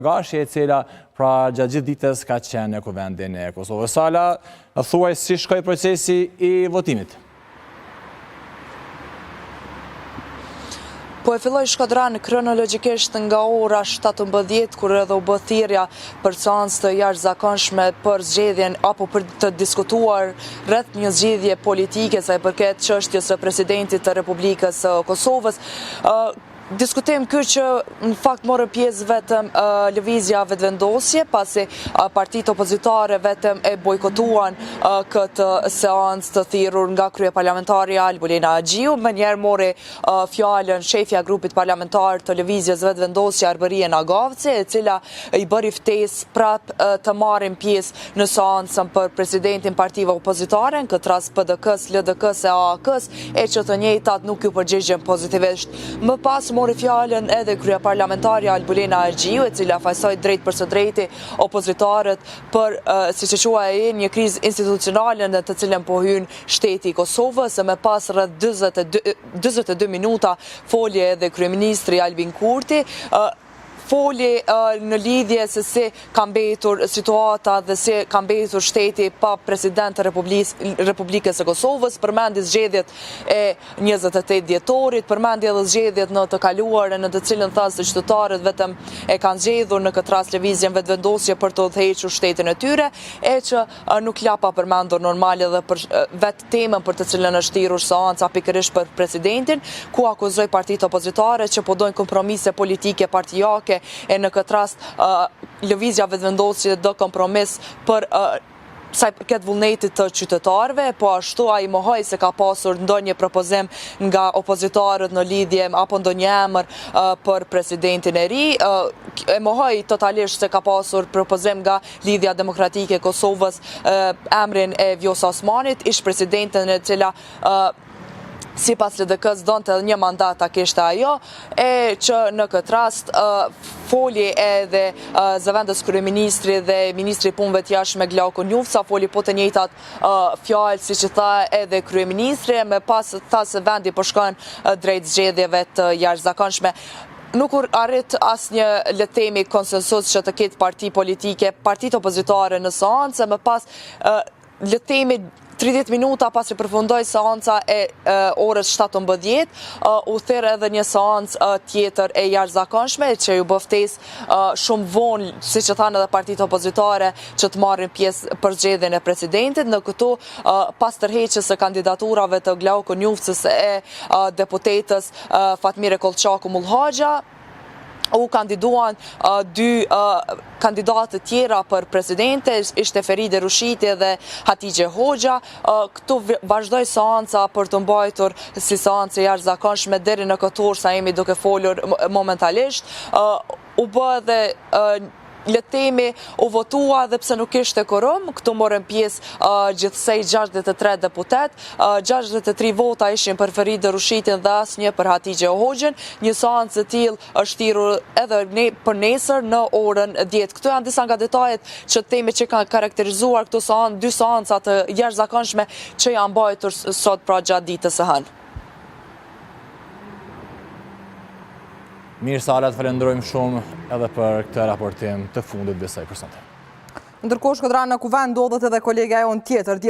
Gashje e cila pra gjatë gjithë ditës ka qenë në kuvendin e Kosovës. Sala, thuaj si shkoi procesi i votimit? Po e filloi shkodrani kronologjikisht nga ora 17, kur edhe u bë thirrja për seancë të jashtëzakonshme për zgjedhjen apo për të diskutuar rreth një zgjedhje politike sa i përket çështjes së presidentit të Republikës së Kosovës. Diskutim ky që në fakt morë pjesë vetëm lëvizja vetëvendosje, pasi partitë opozitare vetëm e bojkotuan këtë seancë të thirrur nga kryeparlamentarja Albulena Agjiu. Më njëherë mori fjalën shefja e grupit parlamentar të lëvizjes vetëvendosje Arberien Agavci, e cila i bëri ftesë prap të marrin pjesë në seancën për presidentin partive opozitare, në këtë rast PDK-s, LDK-s e AK-s, e që të njëjtat nuk ju përgjigjen pozitivisht. Më pas mori fjalën edhe kryeparlamentarja Albulena Agjiu, e cila fajsoi drejt për së drejti opozitarët për, siç e quajë, një krizë institucionale në të cilën po hyn shteti i Kosovës. Më pas rreth 42 minuta folje edhe kryeministri Albin Kurti, foli në lidhje se si ka mbetur situata dhe si ka mbetur shteti pa president të Republikës së Kosovës, përmendi zgjedhjet e 28 dhjetorit, përmendi edhe zgjedhjet në të kaluarën, në të cilën tha se qytetarët vetëm e kanë zgjedhur në këtë rast lëvizjen vetëvendosje për të udhëhequr shtetin e tyre, e që nuk lapa përmendur normal edhe për vetë temën për të cilën është thirrur seanca pikërisht për presidentin, ku akuzoi partitë opozitare që po dojnë kompromise politike partijake, e në këtë rast lëvizja vetëvendosje do kompromis për sa i përket vullnetit të qytetarëve, po ashtu ai mohoi se ka pasur ndonjë propozim nga opozitarët në lidhje apo ndonjë emër për presidentin e ri. E mohoi totalisht se ka pasur propozim nga Lidhja Demokratike e Kosovës emrin e Vjosa Osmanit, ish presidentin e cila sipas LDK-s donte edhe një mandat ta kishte ajo, e që në këtë rast foli edhe zëvendës kryeministri dhe ministri i punëve të jashtme Glauko Njufca, foli po të njëjtat fjalë siç i tha edhe kryeministri, më pas tha se vendi po shkon drejt zgjedhjeve të jashtëzakonshme. Nuk arrit asnjë, le të themi, konsensus që të ketë parti politike, partitë opozitare në seancë, më pas le të themi 30 minuta pasi përfundoi seanca e orës 17, u thirr edhe një seancë tjetër e jashtëzakonshme që ju bë ftesë shumë vonë, siç e thanë edhe partitë opozitare, që të marrin pjesë për zgjedhjen e presidentit. Në këtu, pas tërheqjes së kandidaturave të Glauko Njufcës e deputetës Fatmire Kollçaku Mullhaxha, u kandiduan dy kandidatë tjera për presidente, ishte Feride Rushiti dhe Hatixhe Hoxha. Këtu vazhdoi seanca për të mbajtur si seancë e jashtëzakonshme deri në këtë orë sa jemi duke folur momentalisht. U bë edhe le të themi, u votua dhe pse nuk ishte quorum, këtu morën pjesë gjithsej 63 deputet, 63 vota ishin për Feride Rushitin dhe asnjë për Hatixhe Hoxhën. Një seancë e tillë është thirrur edhe për nesër në orën 10. Këto janë disa nga detajet që themi që kanë karakterizuar këto dy seanca të jashtëzakonshme që janë mbajtur sot pra gjatë ditës së hënë. Mirë, Sala, të falenderojmë shumë edhe për këtë raportim të fundit dhe saj personte. Ndërkohë shkodranë në kuvend ndodhet edhe kolegja jonë tjetër,